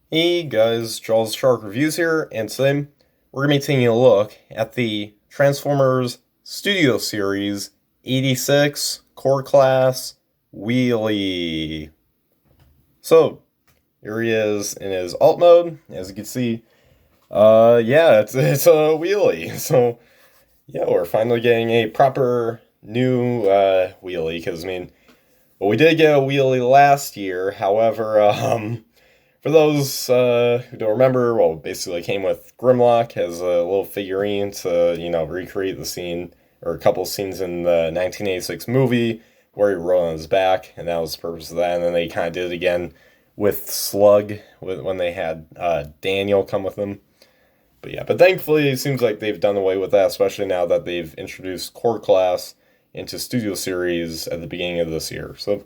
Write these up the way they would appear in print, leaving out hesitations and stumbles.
Hey guys, Charles Shark Reviews here, and today we're going to be taking a look at the Transformers Studio Series 86 Core Class Wheelie. So, here he is in his alt mode, as you can see. Yeah, it's a Wheelie. So, yeah, we're finally getting a proper new Wheelie, because, well, we did get a Wheelie last year, however, for those who don't remember, well, basically it came with Grimlock as a little figurine to, recreate the scene, or a couple scenes in the 1986 movie where he rode on his back, and that was the purpose of that. And then they kind of did it again with Slug when they had Daniel come with them. But yeah, but thankfully it seems like they've done away with that, especially now that they've introduced Core Class into Studio Series at the beginning of this year. So,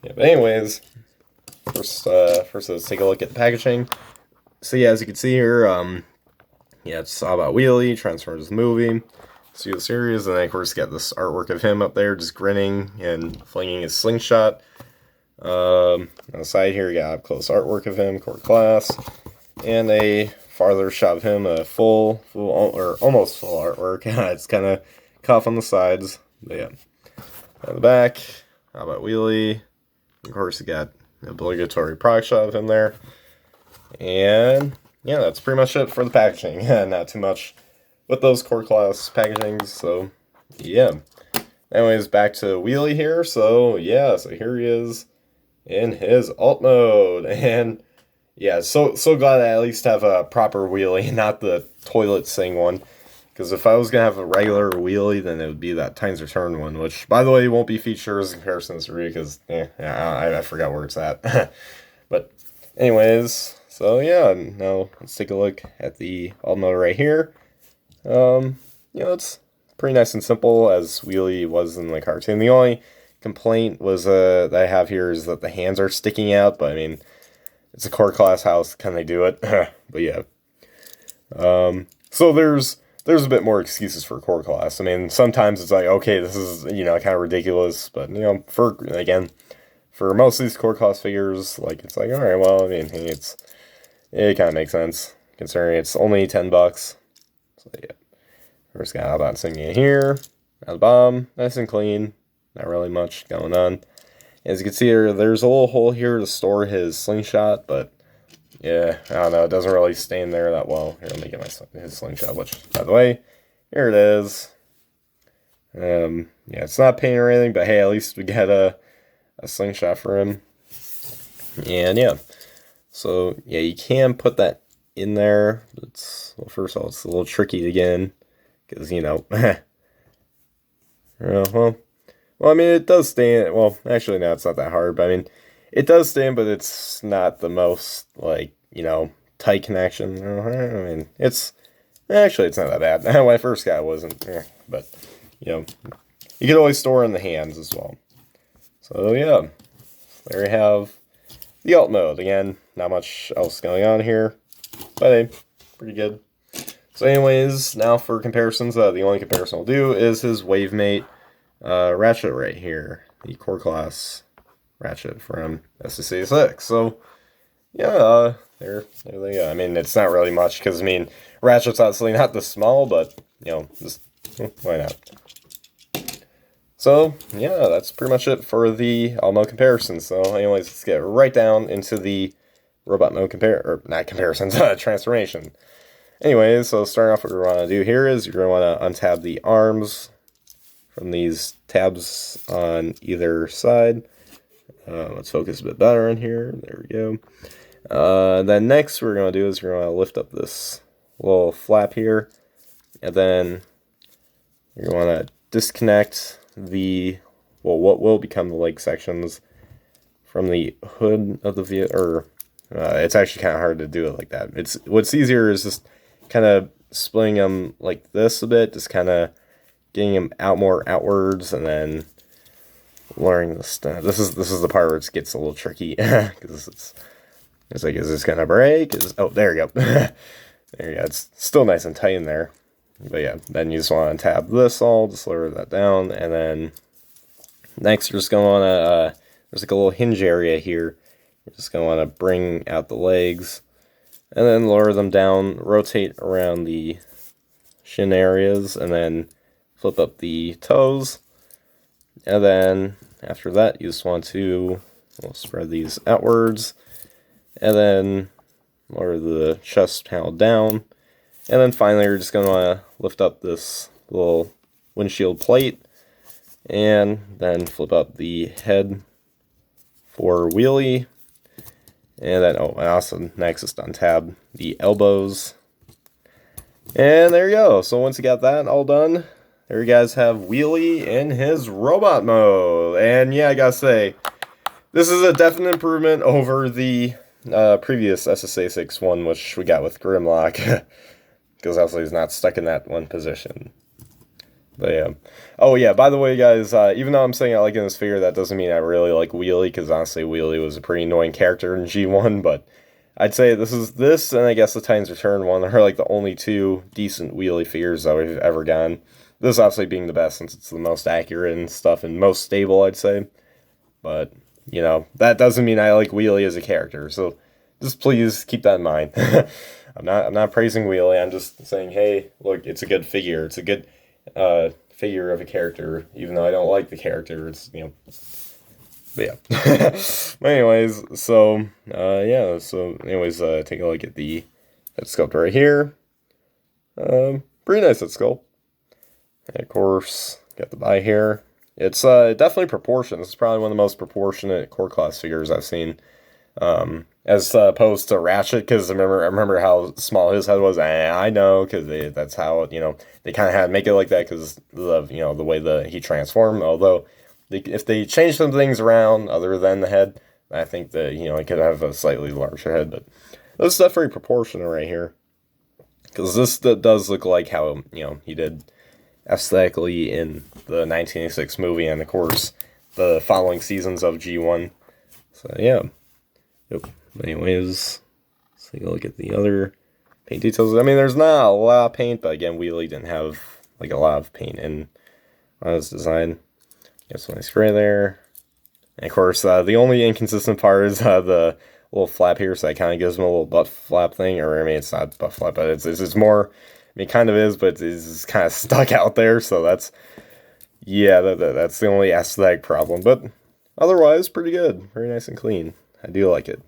yeah, but anyways, first let's take a look at the packaging. So yeah, as you can see here, yeah, it's all about Wheelie, Transformers the movie, Studio Series, and then of course got this artwork of him up there just grinning and flinging his slingshot. On the side here, you got up close artwork of him, Core Class, and a farther shot of him, a full or almost full artwork. It's kind of cuff on the sides, but yeah. On the back, how about Wheelie? Of course, you got the obligatory product shot of him there. And yeah, that's pretty much it for the packaging. Not too much with those Core Class packagings, so yeah. Anyways, back to Wheelie here. So yeah, so here he is in his alt mode. And yeah, so glad I at least have a proper Wheelie, not the toilet sing one. Because if I was going to have a regular Wheelie, then it would be that Times Return one, which, by the way, won't be featured as a comparison to this review, because I forgot where it's at. But anyways, so yeah, now let's take a look at the alt mode right here. It's pretty nice and simple, as Wheelie was in the cartoon. The only complaint was that I have here is that the hands are sticking out, but I mean, it's a Core Class house, can they do it? But yeah. So there's a bit more excuses for Core Class. I mean, sometimes it's like, okay, this is, kind of ridiculous, but, for most of these Core Class figures, like, it's like, alright, well, I mean, it kind of makes sense, considering it's only $10. So, yeah. First got Albot singing here, at the bottom, nice and clean, not really much going on. As you can see here, there's a little hole here to store his slingshot, but yeah, I don't know, it doesn't really stay in there that well. Here, let me get his slingshot, which, by the way, here it is. Yeah, it's not painted or anything, but hey, at least we got a slingshot for him. And yeah, so yeah, you can put that in there. Well, first of all, it's a little tricky again, because, well, I mean, it does stay in. Well, actually, no, it's not that hard, but I mean, it does stay in, but it's not the most, tight connection. I mean, it's not that bad. When I first got it, wasn't, but, you could always store in the hands as well. So, yeah, there you have the alt mode. Again, not much else going on here, but hey, pretty good. So anyways, now for comparisons, the only comparison I'll do is his Wavemate Ratchet right here, the Core Class Ratchet from SS86. So yeah, there they go. I mean, it's not really much, because I mean, Ratchet's obviously not this small, but just why not? So yeah, that's pretty much it for the alt mode comparisons. So anyways, let's get right down into the robot mode transformation. Anyways, so starting off, what we want to do here is you're going to want to untab the arms from these tabs on either side. Let's focus a bit better in here. There we go. Then next, what we're going to do is we're going to lift up this little flap here, and then you're going to disconnect what will become the leg sections from the hood of the vehicle. Or it's actually kind of hard to do it like that. What's easier is just kind of splitting them like this a bit, just kind of getting them out more outwards, and then lowering the stuff. This is the part where it gets a little tricky, because it's like, is this gonna break? Oh, there you go. There you go. It's still nice and tight in there, but yeah. Then you just want to untap this all, just lower that down, and then next you're just gonna want to there's like a little hinge area here. You're just going to want to bring out the legs and then lower them down, rotate around the shin areas, and then flip up the toes. And then after that, you just want to spread these outwards, and then lower the chest panel down. And then finally, you're just going to want to lift up this little windshield plate, and then flip up the head for Wheelie. And then, and also next is to untab the elbows. And there you go. So once you got that all done, there you guys have Wheelie in his robot mode. And yeah, I gotta say, this is a definite improvement over the previous SSA6 one, which we got with Grimlock. Because obviously he's not stuck in that one position. But yeah. Oh yeah, by the way, guys, even though I'm saying I like this figure, that doesn't mean I really like Wheelie, because honestly, Wheelie was a pretty annoying character in G1, but I'd say this and I guess the Titans Return one are like the only two decent Wheelie figures that we've ever gotten. This obviously being the best, since it's the most accurate and stuff, and most stable, I'd say. But, you know, that doesn't mean I like Wheelie as a character, so just please keep that in mind. I'm not praising Wheelie, I'm just saying, hey, look, it's a good figure, it's a good figure of a character, even though I don't like the character. It's, you know, but yeah. But anyways, so yeah, so anyways, take a look at the head sculpt right here. Pretty nice head sculpt. And of course, got the body here. It's definitely proportioned. This is probably one of the most proportionate core class figures I've seen. As opposed to Ratchet, because I remember how small his head was. I know, because that's how, you know, they kind of had to make it like that because of, you know, the way he transformed. Although, if they change some things around other than the head, I think that, you know, it could have a slightly larger head. But this is definitely proportionate right here, because this does look like how, you know, he did aesthetically in the 1986 movie, and of course the following seasons of G1. So yeah. Yep. Anyways, let's take a look at the other paint details. I mean, there's not a lot of paint, but again, Wheelie didn't have like a lot of paint in on his design. Got some nice spray there. And of course, the only inconsistent part is the little flap here, so that kind of gives him a little butt flap thing. Or, I mean, it's not butt flap, but it's more, I mean, it kind of is, but it's kind of stuck out there, so that's, yeah, that's the only aesthetic problem. But otherwise, pretty good. Very nice and clean. I do like it.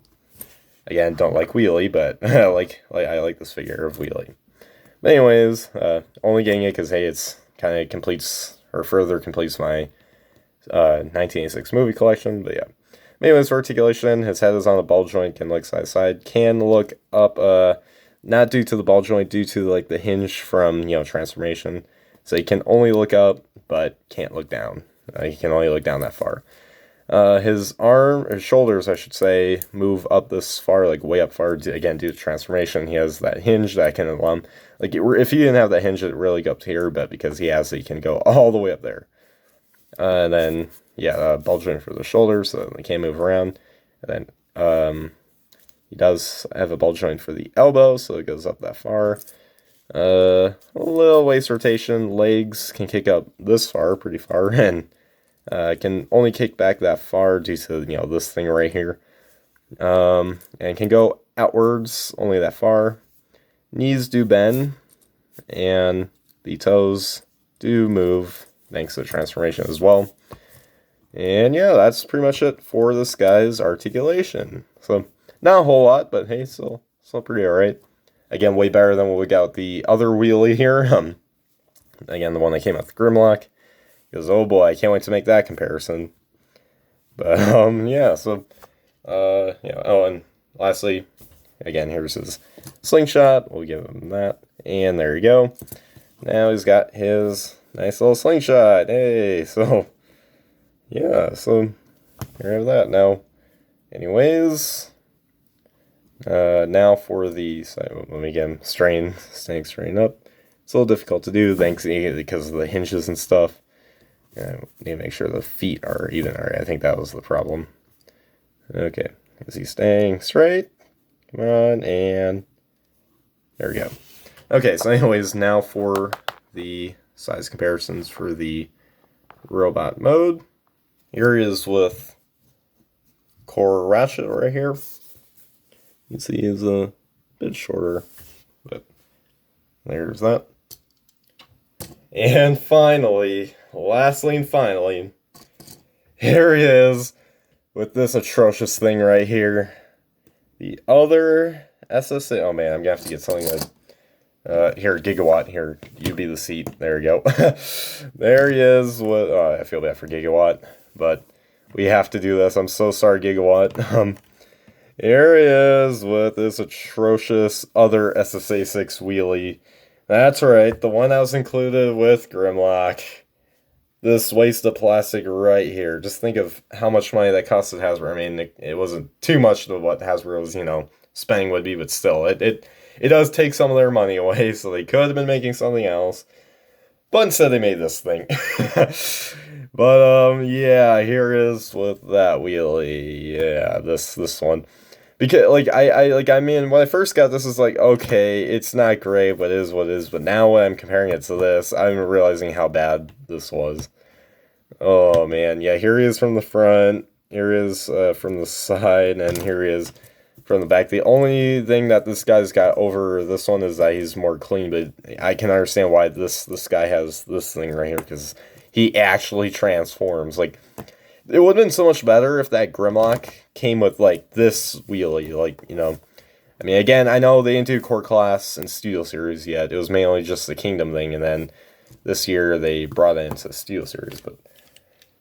Again, don't like Wheelie, but I like this figure of Wheelie. But anyways, only getting it because, hey, it's kind of completes, or further completes my 1986 movie collection. But yeah. Anyways, for articulation, his head is on a ball joint, can look side to side, can look up, not due to the ball joint, due to like the hinge from, you know, transformation. So he can only look up, but can't look down. He can only look down that far. His shoulders, I should say, move up this far, like way up far, again, due to transformation. He has that hinge that can allow him, like, if he didn't have that hinge, it really go up to here, but because he has it, he can go all the way up there. And then, yeah, ball joint for the shoulders, so they can't move around. And then, he does have a ball joint for the elbow, so it goes up that far. A little waist rotation, legs can kick up this far, pretty far, and can only kick back that far due to, you know, this thing right here. And can go outwards only that far. Knees do bend, and the toes do move thanks to transformation as well. And yeah, that's pretty much it for this guy's articulation. So, not a whole lot, but hey, still pretty alright. Again, way better than what we got with the other Wheelie here. Again, the one that came out with Grimlock. Because, oh boy, I can't wait to make that comparison. But, yeah, so, yeah, oh, and lastly, again, here's his slingshot. We'll give him that. And there you go. Now he's got his nice little slingshot. Hey, so, yeah, so, here we have that. Now, anyways, now for the, so let me get him staying straightened up. It's a little difficult to do, because of the hinges and stuff. I need to make sure the feet are even. Alright, I think that was the problem. Okay, is he staying straight? Come on, and there we go. Okay, so anyways, now for the size comparisons for the robot mode. Here he is with poor Ratchet right here. You can see he's a bit shorter, but there's that. And finally, lastly and finally, here he is with this atrocious thing right here. The other SSA. Oh man, I'm gonna have to get something like here, Gigawatt. Here, you be the seat. There you go. There he is. With I feel bad for Gigawatt, but we have to do this. I'm so sorry, Gigawatt. Here he is with this atrocious other SSA 6 wheelie. That's right, the one that was included with Grimlock. This waste of plastic right here. Just think of how much money that costed Hasbro. I mean, it wasn't too much to what Hasbro's, spending would be, but still, it does take some of their money away, so they could have been making something else. But instead they made this thing. But, yeah, here is with that wheelie. Yeah, this one. Because, I mean, when I first got this, it's like, okay, it's not great, but it is what it is. But now when I'm comparing it to this, I'm realizing how bad this was. Oh, man. Yeah, here he is from the front. Here he is from the side. And here he is from the back. The only thing that this guy's got over this one is that he's more clean. But I can understand why this guy has this thing right here. Because he actually transforms. Like, it would have been so much better if that Grimlock came with, like, this wheelie, like, I mean, again, I know they didn't do Core Class and Studio Series yet. It was mainly just the Kingdom thing, and then this year they brought it into Studio Series, but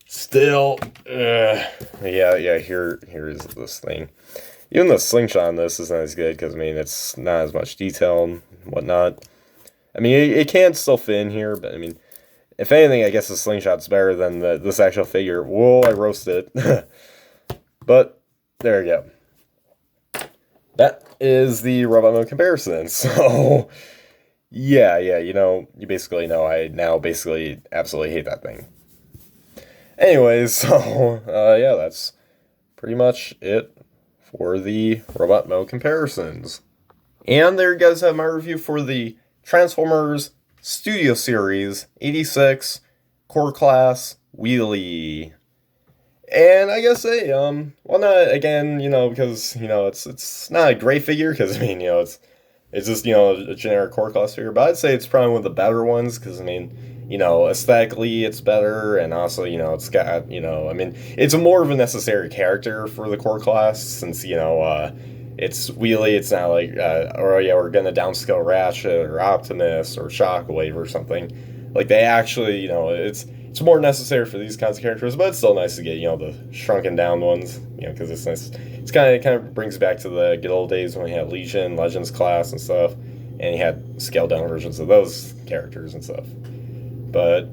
still, yeah, here is this thing. Even the slingshot on this isn't as good, because, I mean, it's not as much detail and whatnot. I mean, it can still fit in here, but, I mean, if anything, I guess the slingshot's better than this actual figure. Whoa, I roasted it. But, there you go. That is the robot mode comparison. So, yeah, you basically know I now basically absolutely hate that thing. Anyways, so, yeah, that's pretty much it for the robot mode comparisons. And there you guys have my review for the Transformers Studio Series 86 Core Class Wheelie. And I gotta say, well, not again, because it's not a great figure, because I mean, it's just a generic Core Class figure. But I'd say it's probably one of the better ones, because I mean, aesthetically it's better, and also it's got I mean, it's more of a necessary character for the Core Class, since it's Wheelie. It's not like, oh yeah, we're gonna downscale Ratchet or Optimus or Shockwave or something. Like, they actually, it's more necessary for these kinds of characters, but it's still nice to get, the shrunken down ones, because it's nice. It's kind of brings back to the good old days when we had Legion, Legends class and stuff, and you had scaled down versions of those characters and stuff. But,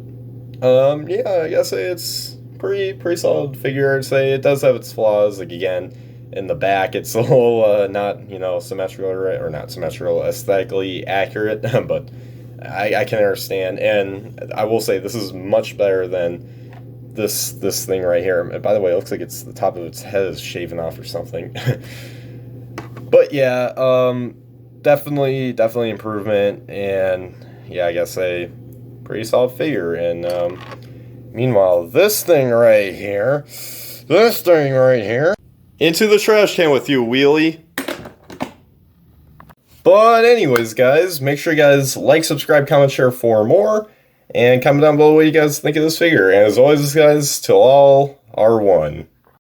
yeah, I guess it's pretty solid figure. I'd say it does have its flaws. Like, again, in the back, it's a little not symmetrical, or not symmetrical, aesthetically accurate, but I can understand. And I will say this is much better than this thing right here. And by the way, it looks like it's the top of its head is shaven off or something. But yeah, definitely improvement, and yeah, I guess a pretty solid figure. And meanwhile, this thing right here, into the trash can with you, Wheelie. But anyways, guys, make sure you guys like, subscribe, comment, share for more, and comment down below what you guys think of this figure. And as always, guys, till all are one.